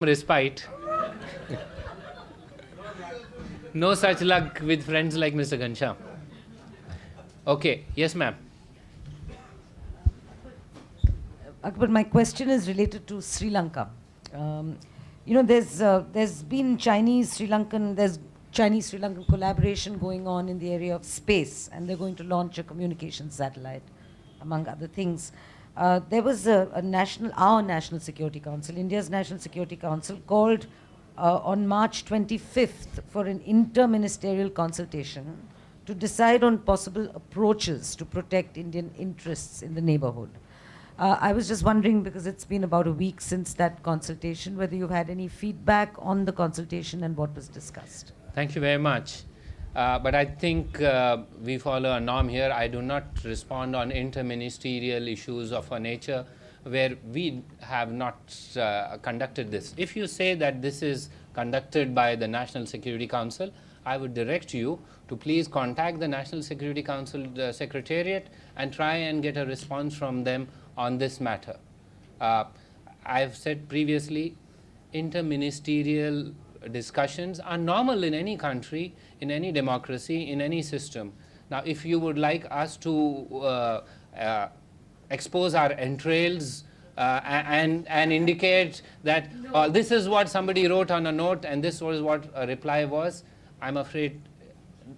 respite. No such luck with friends like Mr. Ghanshyam. Okay, yes, ma'am. Akbar, my question is related to Sri Lanka. There's been Chinese-Sri Lankan collaboration going on in the area of space, and they're going to launch a communication satellite, among other things. There was our National Security Council, India's National Security Council, called on March 25th for an interministerial consultation to decide on possible approaches to protect Indian interests in the neighborhood. I was just wondering, because it's been about a week since that consultation, whether you've had any feedback on the consultation and what was discussed. Thank you very much. But I think we follow a norm here. I do not respond on interministerial issues of a nature where we have not conducted this. If you say that this is conducted by the National Security Council, I would direct you to please contact the National Security Council Secretariat and try and get a response from them on this matter. I've said previously, interministerial discussions are normal in any country, in any democracy, in any system. Now, if you would like us to expose our entrails and indicate that this is what somebody wrote on a note and this was what a reply was, I'm afraid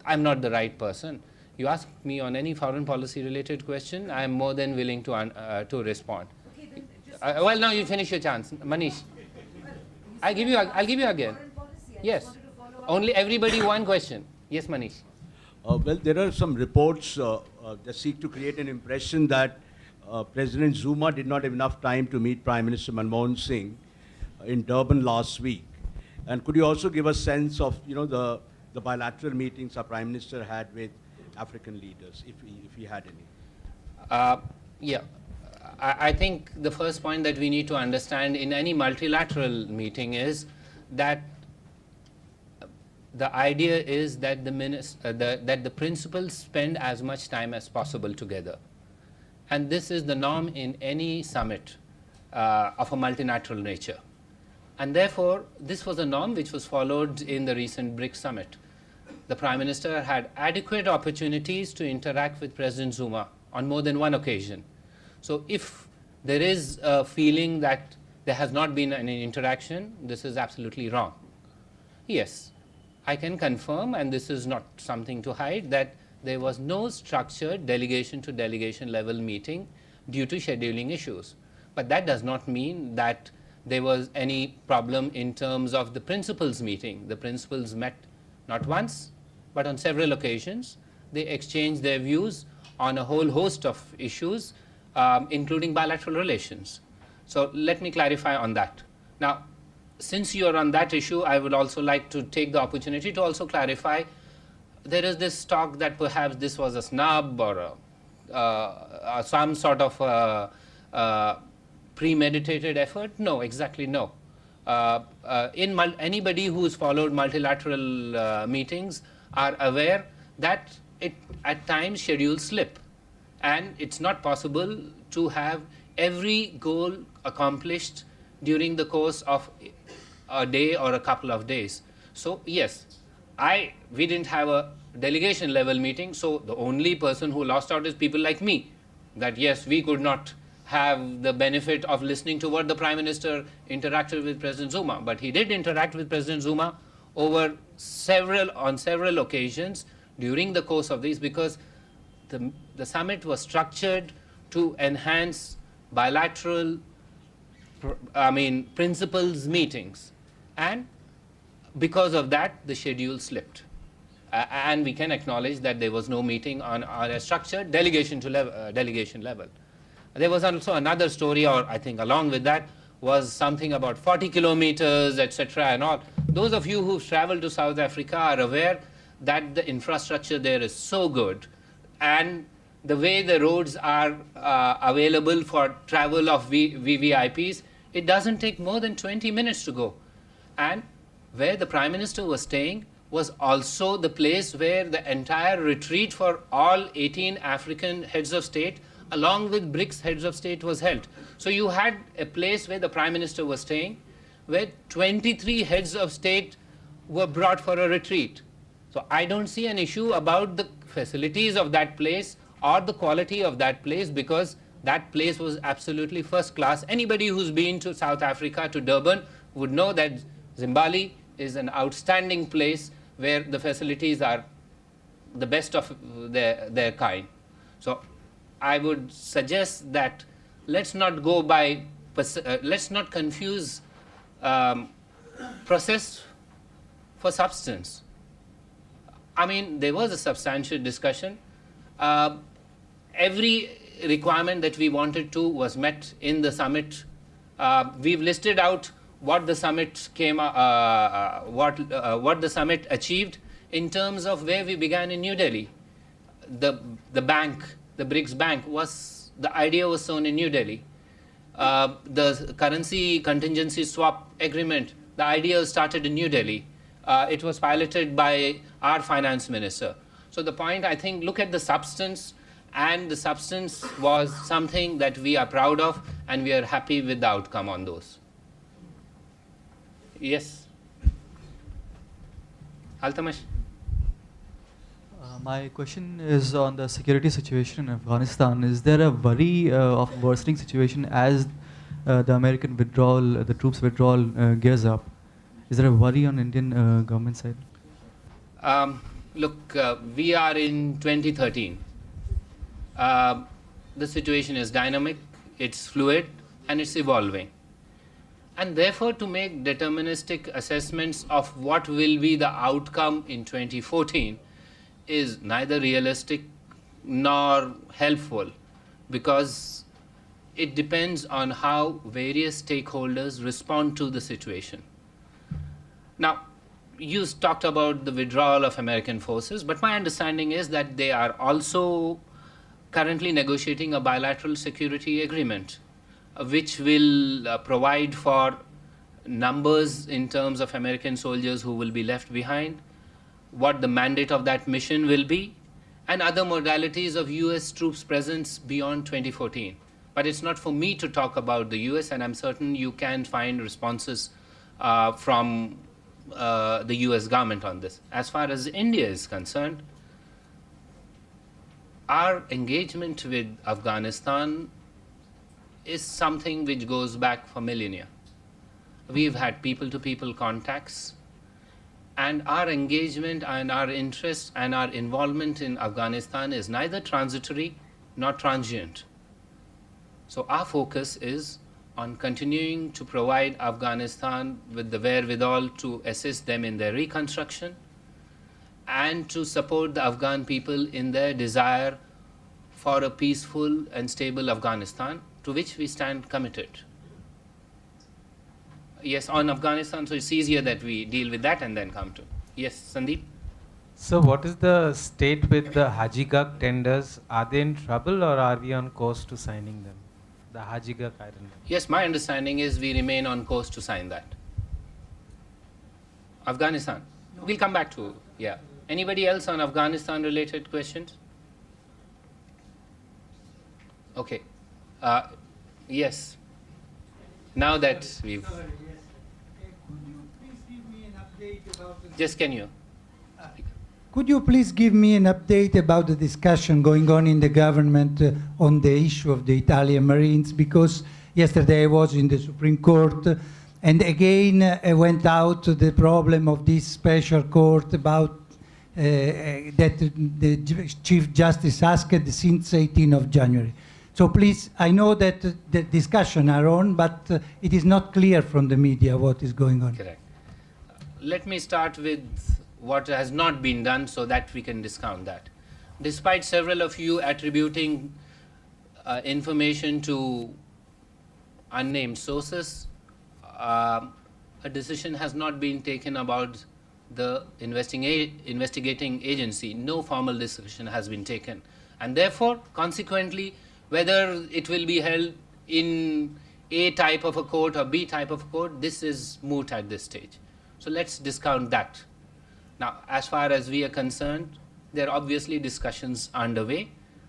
I'm not the right person. You ask me on any foreign policy related question, I'm more than willing to respond. Okay, well, now you finish your chance. Manish, I'll give you again. Yes, only everybody one question. Yes, Manish. Well, there are some reports that seek to create an impression that President Zuma did not have enough time to meet Prime Minister Manmohan Singh in Durban last week. And could you also give a sense of, the bilateral meetings our Prime Minister had with African leaders, if he had any? Yeah. I think the first point that we need to understand in any multilateral meeting is that the idea is that the principals spend as much time as possible together. And this is the norm in any summit of a multilateral nature. And therefore, this was a norm which was followed in the recent BRICS summit. The Prime Minister had adequate opportunities to interact with President Zuma on more than one occasion. So if there is a feeling that there has not been any interaction, this is absolutely wrong. Yes, I can confirm, and this is not something to hide, that there was no structured delegation to delegation level meeting due to scheduling issues. But that does not mean that there was any problem in terms of the principals meeting. The principals met not once, but on several occasions. They exchanged their views on a whole host of issues, including bilateral relations. So let me clarify on that. Now, since you are on that issue, I would also like to take the opportunity to also clarify. There is this talk that perhaps this was a snub or some sort of premeditated effort. No, exactly no. Anybody who's followed multilateral meetings are aware that at times schedules slip, and it's not possible to have every goal accomplished during the course of a day or a couple of days. So yes, we didn't have a delegation level meeting, so the only person who lost out is people like me, that yes, we could not have the benefit of listening to what the Prime Minister interacted with President Zuma, but he did interact with President Zuma on several occasions during the course of these, because the summit was structured to enhance bilateral principals meetings, and because of that the schedule slipped, and we can acknowledge that there was no meeting on a structured delegation level. There was also another story, or I think along with that was something about 40 kilometers, etc. and all. Those of you who've traveled to South Africa are aware that the infrastructure there is so good, and the way the roads are available for travel of VVIPs, it doesn't take more than 20 minutes to go. And where the Prime Minister was staying was also the place where the entire retreat for all 18 African heads of state, along with BRICS heads of state, was held. So you had a place where the Prime Minister was staying, where 23 heads of state were brought for a retreat. So I don't see an issue about the facilities of that place or the quality of that place, because that place was absolutely first class. Anybody who's been to South Africa, to Durban, would know that Zimbabwe is an outstanding place where the facilities are the best of their kind. So I would suggest that let's not go by, let's not confuse process for substance. I mean, there was a substantial discussion. Every requirement that we wanted to was met in the summit. We've listed out what the summit what the summit achieved in terms of where we began in New Delhi. The bank, the BRICS bank, the idea was sown in New Delhi. The currency contingency swap agreement, the idea started in New Delhi. It was piloted by our finance minister. So the point, I think, look at the substance, and the substance was something that we are proud of, and we are happy with the outcome on those. Yes. Altamash. My question is on the security situation in Afghanistan. Is there a worry of worsening situation as the American withdrawal, the troops withdrawal gears up? Is there a worry on Indian government side? Look, we are in 2013. The situation is dynamic, it's fluid, and it's evolving. And therefore, to make deterministic assessments of what will be the outcome in 2014 is neither realistic nor helpful, because it depends on how various stakeholders respond to the situation. Now, you talked about the withdrawal of American forces, but my understanding is that they are also currently negotiating a bilateral security agreement, which will provide for numbers in terms of American soldiers who will be left behind, what the mandate of that mission will be, and other modalities of US troops presence beyond 2014. But it's not for me to talk about the US, and I'm certain you can find responses from the US government on this. As far as India is concerned, our engagement with Afghanistan is something which goes back for millennia. We've had people-to-people contacts, and our engagement and our interest and our involvement in Afghanistan is neither transitory nor transient. So our focus is on continuing to provide Afghanistan with the wherewithal to assist them in their reconstruction and to support the Afghan people in their desire for a peaceful and stable Afghanistan, to which we stand committed. Yes, on Afghanistan, so it's easier that we deal with that and then come to. Yes, Sandeep? So what is the state with the Hajigak tenders? Are they in trouble, or are we on course to signing them? The Hajigak Island. Yes, my understanding is we remain on course to sign that. Afghanistan. We'll come back to, yeah. Anybody else on Afghanistan related questions? Okay. Yes. Now that we've... Just can you? Could you please give me an update about the discussion going on in the government on the issue of the Italian Marines? Because yesterday I was in the Supreme Court, and again went out the problem of this special court about that the Chief Justice asked since 18th of January. So please, I know that the discussion are on, but it is not clear from the media what is going on. Correct. Let me start with what has not been done so that we can discount that. Despite several of you attributing information to unnamed sources, a decision has not been taken about the investigating agency. No formal decision has been taken. And therefore, consequently, whether it will be held in A type of a court or B type of a court, this is moot at this stage. So let's discount that. Now, as far as we are concerned, there are obviously discussions underway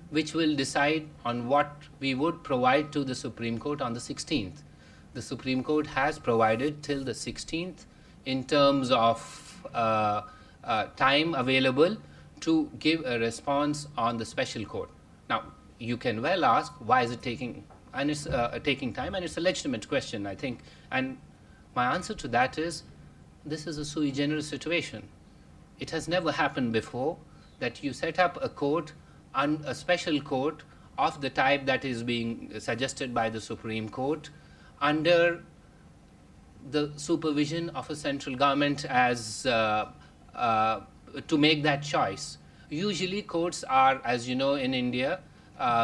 which will decide on what we would provide to the Supreme Court on the 16th. the Supreme Court has provided till the 16th in terms of time available to give a response on the special court. Now, you can well ask, why is it taking, and it's taking time, and it's a legitimate question, I think. And my answer to that is, this is a sui generis situation. It has never happened before that you set up a court, a special court of the type that is being suggested by the Supreme Court, under the supervision of a central government as to make that choice. Usually courts are, as you know, in India,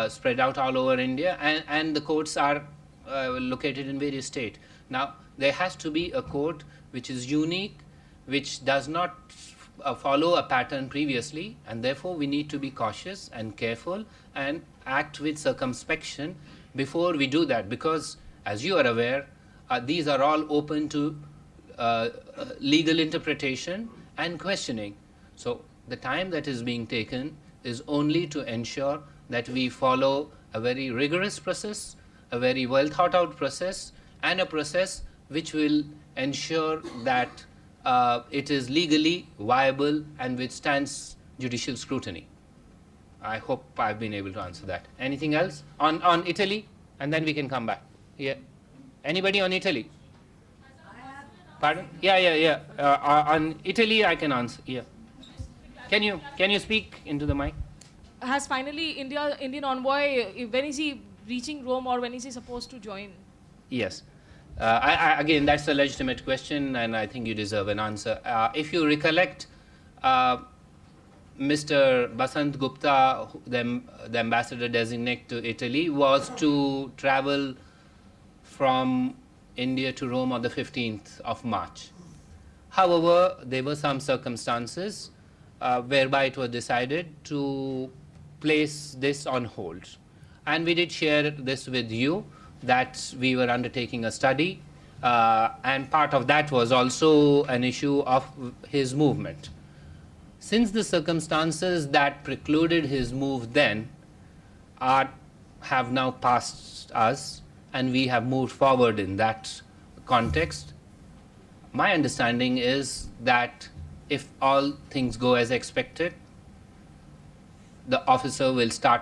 spread out all over India, and the courts are located in various states. Now, there has to be a court which is unique, which does not follow a pattern previously, and therefore we need to be cautious and careful and act with circumspection before we do that, because as you are aware, these are all open to legal interpretation and questioning. So the time that is being taken is only to ensure that we follow a very rigorous process, a very well thought out process, and a process which will ensure that it is legally viable and withstands judicial scrutiny. I hope I've been able to answer that. Anything else on Italy? And then we can come back. Yeah. Anybody on Italy? Pardon? Yeah. On Italy, I can answer. Yeah. Can you speak into the mic? Has finally Indian envoy, when is he reaching Rome, or when is he supposed to join? Yes. Again, that's a legitimate question, and I think you deserve an answer. If you recollect, Mr. Basant Gupta, the ambassador designate to Italy, was to travel from India to Rome on the 15th of March. However, there were some circumstances whereby it was decided to place this on hold. And we did share this with you, that we were undertaking a study, and part of that was also an issue of his movement. Since the circumstances that precluded his move then have now passed us, and we have moved forward in that context, my understanding is that if all things go as expected, the officer will start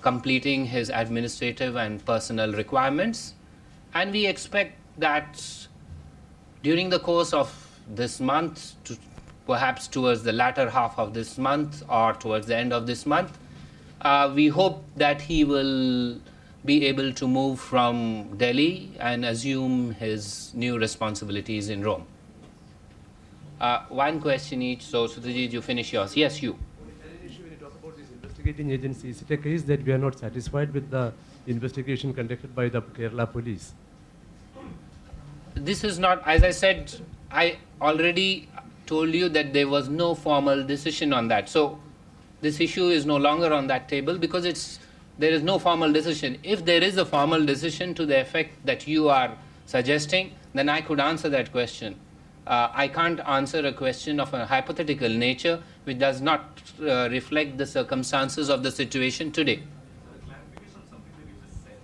completing his administrative and personnel requirements, and we expect that during the course of this month, perhaps towards the latter half of this month or towards the end of this month, we hope that he will be able to move from Delhi and assume his new responsibilities in Rome. One question each, so Sutrajit, you finish yours. Yes, you. When you talk about these investigating agencies, is it a case that we are not satisfied with the investigation conducted by the Kerala police? This is not, as I said, I already told you that there was no formal decision on that. So this issue is no longer on that table because there is no formal decision. If there is a formal decision to the effect that you are suggesting, then I could answer that question. I can't answer a question of a hypothetical nature which does not reflect the circumstances of the situation today. Clarification on something that you just said.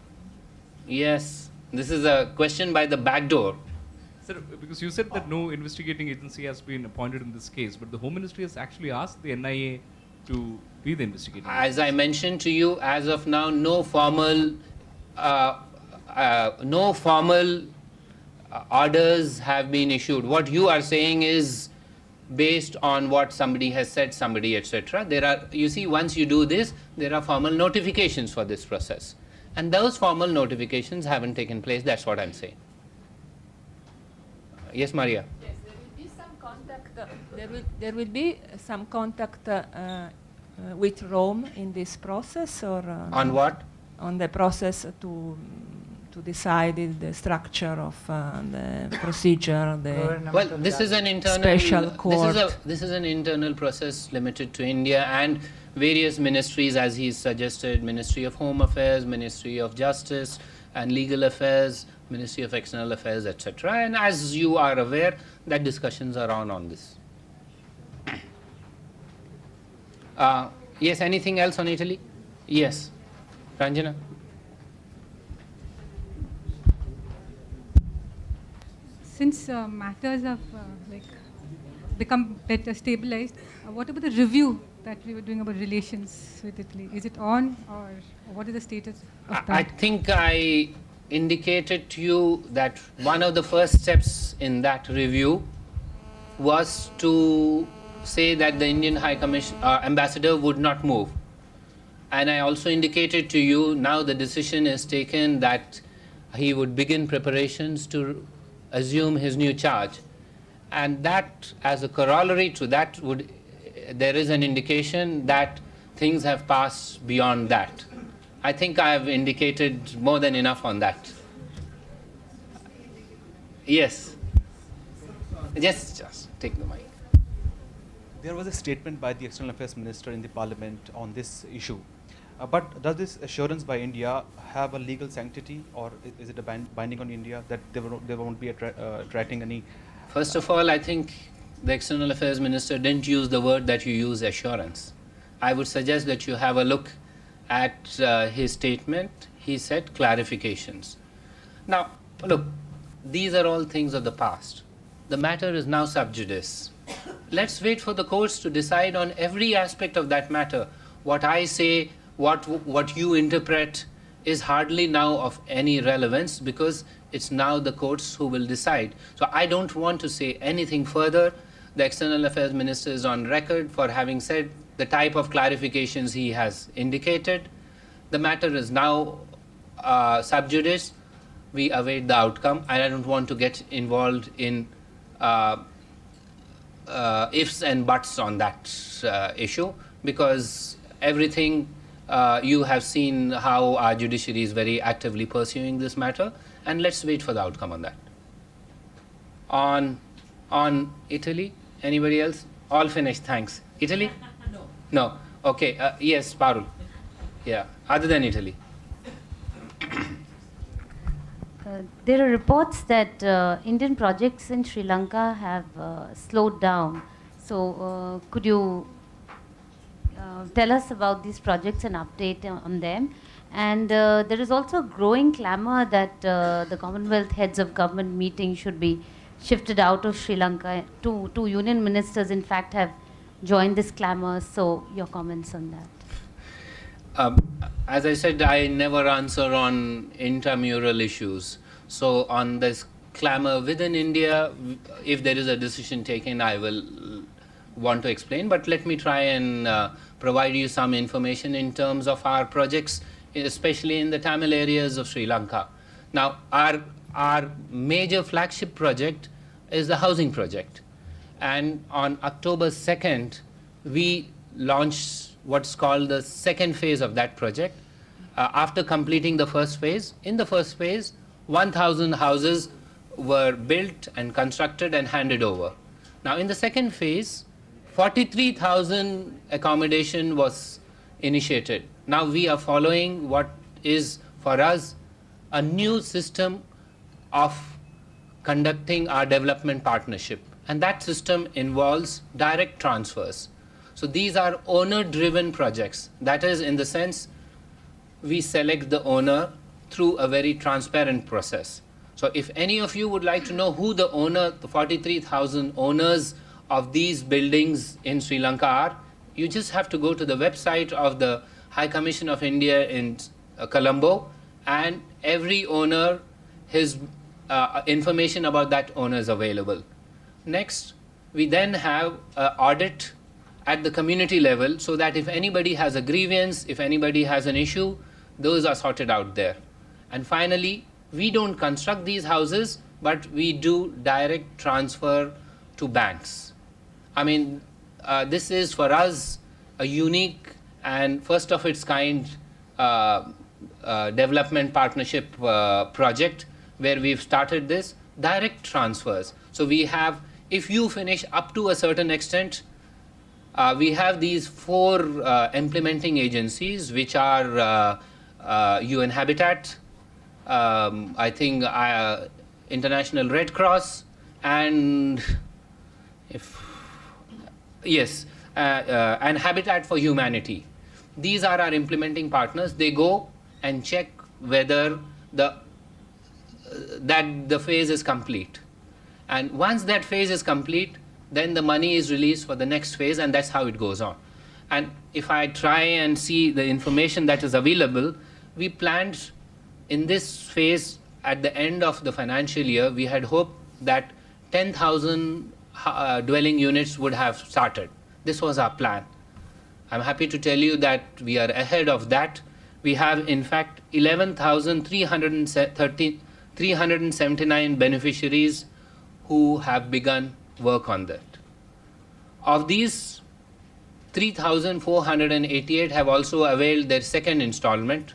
Yes, this is a question by the back door. Sir, because you said that no investigating agency has been appointed in this case, but the Home Ministry has actually asked the NIA to be the investigating agency. As I mentioned to you, as of now, no formal orders have been issued. What you are saying is based on what somebody has said, somebody, etc. There are, you see, once you do this, there are formal notifications for this process. And those formal notifications haven't taken place, that's what I'm saying. Yes, Maria? Yes, there will be some contact, there will be some contact with Rome in this process, or on what? On the process to decide the structure of the procedure. Well, this is an internal special court. This is an internal process limited to India and various ministries, as he suggested: Ministry of Home Affairs, Ministry of Justice and Legal Affairs, Ministry of External Affairs, etc. And as you are aware, that discussions are on this. Yes, anything else on Italy? Yes, Ranjana. since matters have become better stabilized, what about the review that we were doing about relations with Italy? Is it on, or what is the status of that? I think I indicated to you that one of the first steps in that review was to say that the Indian High Ambassador would not move. And I also indicated to you now the decision is taken that he would begin preparations to assume his new charge. And that, as a corollary to that, there is an indication that things have passed beyond that. I think I have indicated more than enough on that. Yes. Just take the mic. There was a statement by the External Affairs Minister in the Parliament on this issue. But does this assurance by India have a legal sanctity, or is it a binding on India that there won't be attracting any? First of all, I think the External Affairs Minister didn't use the word that you use, assurance. I would suggest that you have a look at his statement. He said clarifications. Now, look, these are all things of the past. The matter is now sub judice. Let's wait for the courts to decide on every aspect of that matter. What I say, what you interpret is hardly now of any relevance, because it's now the courts who will decide. So I don't want to say anything further. The External Affairs Minister is on record for having said the type of clarifications he has indicated. The matter is now sub judice. We await the outcome, and I don't want to get involved in ifs and buts on that issue, because everything you have seen how our judiciary is very actively pursuing this matter, and let's wait for the outcome on that. On Italy, anybody else? All finished, thanks. Italy? No. Okay, yes, Parul. Yeah, other than Italy. There are reports that Indian projects in Sri Lanka have slowed down. So could you tell us about these projects and update on them? And there is also a growing clamor that the Commonwealth heads of government meeting should be shifted out of Sri Lanka. Two union ministers, in fact, have joined this clamor. So your comments on that? As I said, I never answer on intramural issues. So on this clamor within India, if there is a decision taken, I will want to explain. But let me try and provide you some information in terms of our projects, especially in the Tamil areas of Sri Lanka. Now, our major flagship project is the housing project. And on October 2nd, we launched what's called the second phase of that project. After completing the first phase, in the first phase, 1,000 houses were built and constructed and handed over. Now, in the second phase, 43,000 accommodation was initiated. Now we are following what is for us a new system of conducting our development partnership, and that system involves direct transfers. So these are owner-driven projects. That is, in the sense, we select the owner through a very transparent process. So if any of you would like to know who the owner, the 43,000 owners of these buildings in Sri Lanka are, you just have to go to the website of the High Commission of India in Colombo, and every owner, his information about that owner is available. Next, we then have an audit at the community level, so that if anybody has a grievance, if anybody has an issue, those are sorted out there. And finally, we don't construct these houses, but we do direct transfer to banks. I mean, this is for us a unique and first of its kind development partnership project, where we've started this direct transfers. So we have, if you finish up to a certain extent, we have these 4 implementing agencies, which are UN Habitat, I think International Red Cross, and and Habitat for Humanity. These are our implementing partners. They go and check whether that the phase is complete. And once that phase is complete, then the money is released for the next phase, and that's how it goes on. And if I try and see the information that is available, we planned in this phase at the end of the financial year, we had hoped that 10,000 dwelling units would have started. This was our plan. I'm happy to tell you that we are ahead of that. We have, in fact, 11,379 beneficiaries who have begun work on that. Of these, 3,488 have also availed their second installment.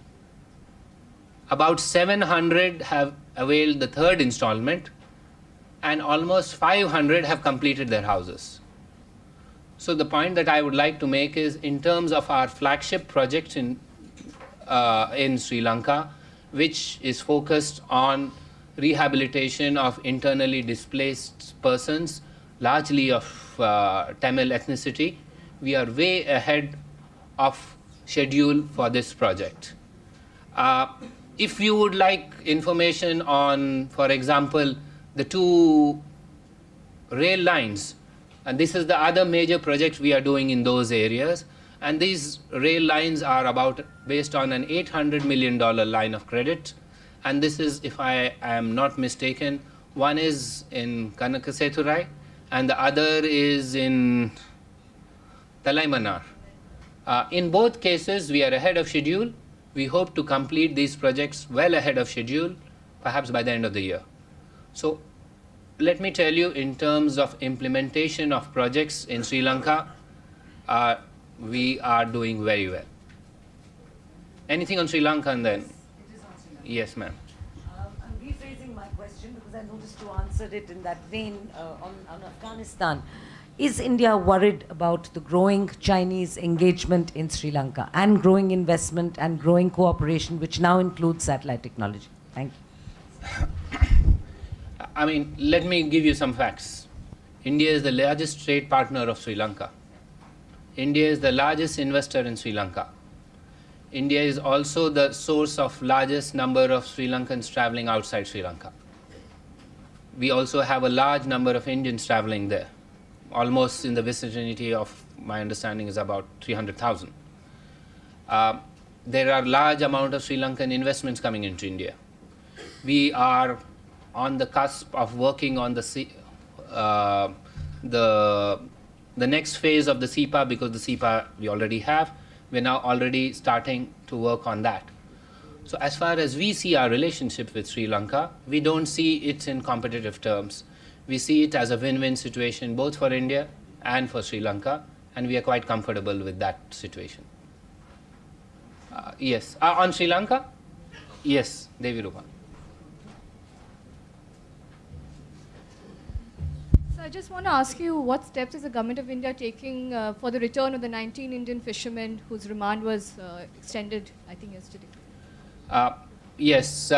About 700 have availed the third installment, and almost 500 have completed their houses. So the point that I would like to make is, in terms of our flagship project in Sri Lanka, which is focused on rehabilitation of internally displaced persons, largely of Tamil ethnicity, we are way ahead of schedule for this project. If you would like information on, for example, the 2 rail lines, and this is the other major project we are doing in those areas, and these rail lines are based on an $800 million line of credit, and this is, if I am not mistaken, one is in Kanakaseturai and the other is in Talaimanar. In both cases, we are ahead of schedule. We hope to complete these projects well ahead of schedule, perhaps by the end of the year. So let me tell you, in terms of implementation of projects in Sri Lanka, we are doing very well. Anything on Sri Lanka and then? It is on Sri Lanka. Yes, ma'am. I'm rephrasing my question because I noticed you answered it in that vein on Afghanistan. Is India worried about the growing Chinese engagement in Sri Lanka and growing investment and growing cooperation, which now includes satellite technology? Thank you. I mean, let me give you some facts. India is the largest trade partner of Sri Lanka. India is the largest investor in Sri Lanka. India is also the source of largest number of Sri Lankans traveling outside Sri Lanka. We also have a large number of Indians traveling there. Almost in the vicinity of, my understanding is about 300,000. There are large amount of Sri Lankan investments coming into India. We are on the cusp of working on the next phase of the SEPA, because the SEPA we already have. We're now already starting to work on that. So as far as we see our relationship with Sri Lanka, we don't see it in competitive terms. We see it as a win-win situation both for India and for Sri Lanka, and we are quite comfortable with that situation. Yes, on Sri Lanka? Yes, Devi Rupa. So I just want to ask you, what steps is the government of India taking for the return of the 19 Indian fishermen whose remand was extended, I think, yesterday? Yes,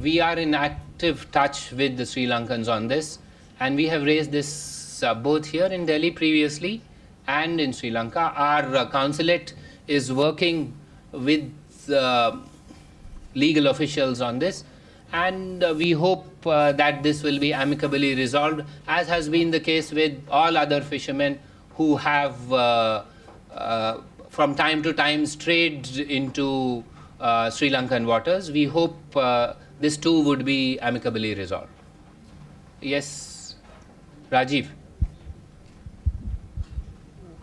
we are in active touch with the Sri Lankans on this, and we have raised this both here in Delhi previously and in Sri Lanka. Our consulate is working with legal officials on this, and we hope that this will be amicably resolved, as has been the case with all other fishermen who have from time to time strayed into Sri Lankan waters. We hope this too would be amicably resolved. Yes, Rajiv.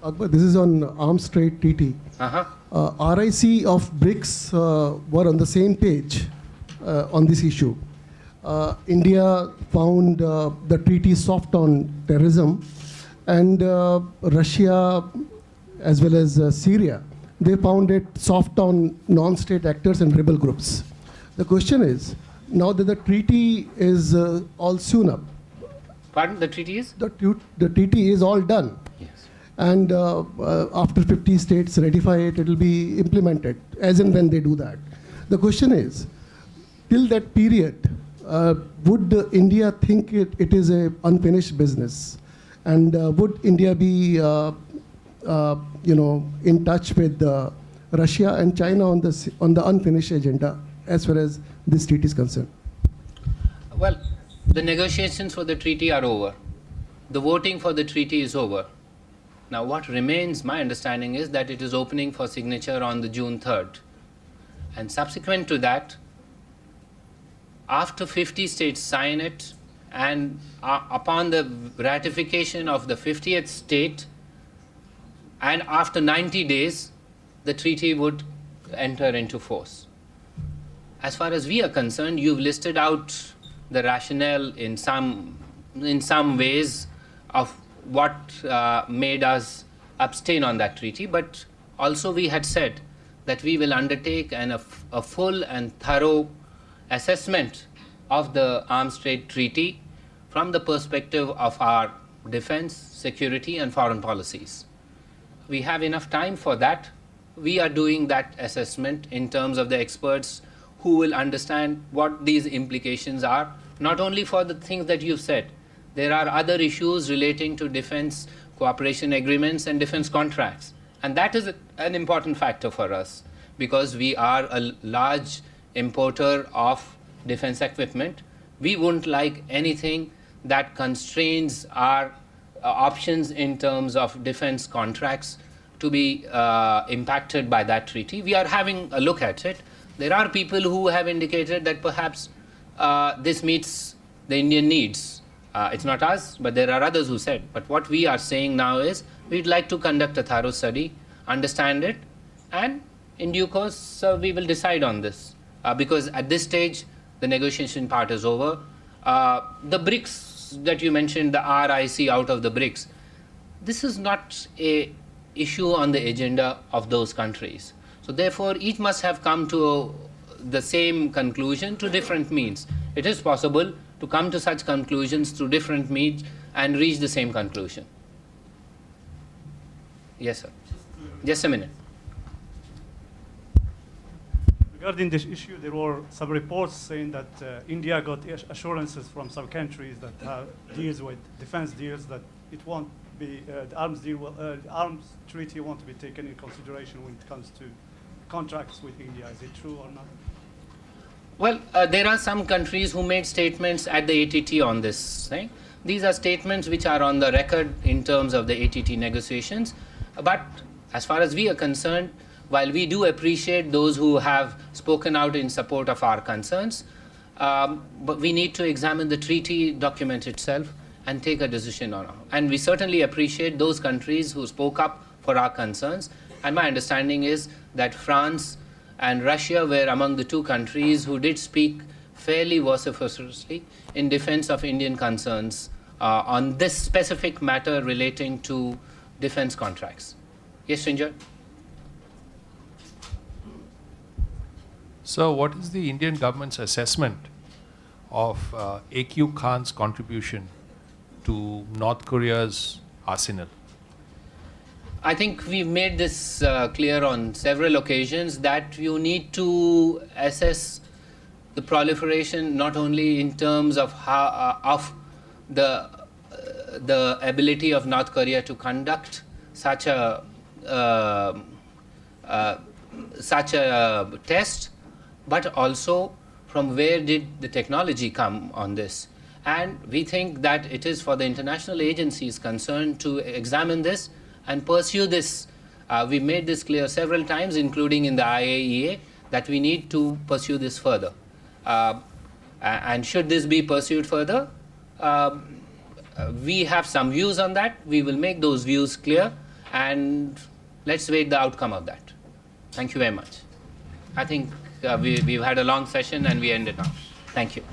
Akbar, this is on arms trade treaty. RIC of BRICS were on the same page on this issue. India found the treaty soft on terrorism, and Russia as well as Syria, they found it soft on non-state actors and rebel groups. The question is, now that the treaty is all sewn up. Pardon, the treaty is? The treaty is all done. Yes. And after 50 states ratify it, it will be implemented as and when they do that. The question is, till that period, would India think it is a unfinished business? And would India be in touch with Russia and China on the unfinished agenda as far as this treaty is concerned? Well, The negotiations for the treaty are over. The voting for the treaty is over. Now what remains, my understanding is that it is opening for signature on the June 3rd. And subsequent to that, after 50 states sign it, and upon the ratification of the 50th state, and after 90 days, the treaty would enter into force. As far as we are concerned, you've listed out the rationale in some ways of what made us abstain on that treaty, but also we had said that we will undertake a full and thorough assessment of the arms trade treaty from the perspective of our defense, security, and foreign policies. We have enough time for that. We are doing that assessment in terms of the experts who will understand what these implications are, not only for the things that you've said. There are other issues relating to defense cooperation agreements and defense contracts. And that is an important factor for us, because we are a large importer of defense equipment. We wouldn't like anything that constrains our options in terms of defense contracts to be impacted by that treaty. We are having a look at it. There are people who have indicated that perhaps this meets the Indian needs. It's not us, but there are others who said. But what we are saying now is we'd like to conduct a thorough study, understand it, and in due course we will decide on this. Because at this stage, the negotiation part is over. The BRICS that you mentioned, the RIC out of the BRICS, this is not a issue on the agenda of those countries. So therefore, each must have come to the same conclusion to different means. It is possible to come to such conclusions through different means and reach the same conclusion. Yes, sir. Just a minute. Regarding this issue, there were some reports saying that India got assurances from some countries that have deals with defense deals that it won't be the arms treaty won't be taken in consideration when it comes to contracts with India. Is it true or not? Well, there are some countries who made statements at the ATT on this thing. These are statements which are on the record in terms of the ATT negotiations. But as far as we are concerned, while we do appreciate those who have spoken out in support of our concerns, but we need to examine the treaty document itself and take a decision on it. And we certainly appreciate those countries who spoke up for our concerns. And my understanding is that France and Russia were among the two countries who did speak fairly vociferously in defense of Indian concerns on this specific matter relating to defense contracts. Yes, Stranger? So what is the Indian government's assessment of A.Q. Khan's contribution to North Korea's arsenal? I think we've made this clear on several occasions that you need to assess the proliferation not only in terms of how, of the ability of North Korea to conduct such a test, but also from where did the technology come on this. And we think that it is for the international agencies concerned to examine this and pursue this. We made this clear several times, including in the IAEA, that we need to pursue this further. And should this be pursued further, we have some views on that. We will make those views clear, and let's wait the outcome of that. Thank you very much. I think we've had a long session and we end it now. Thank you.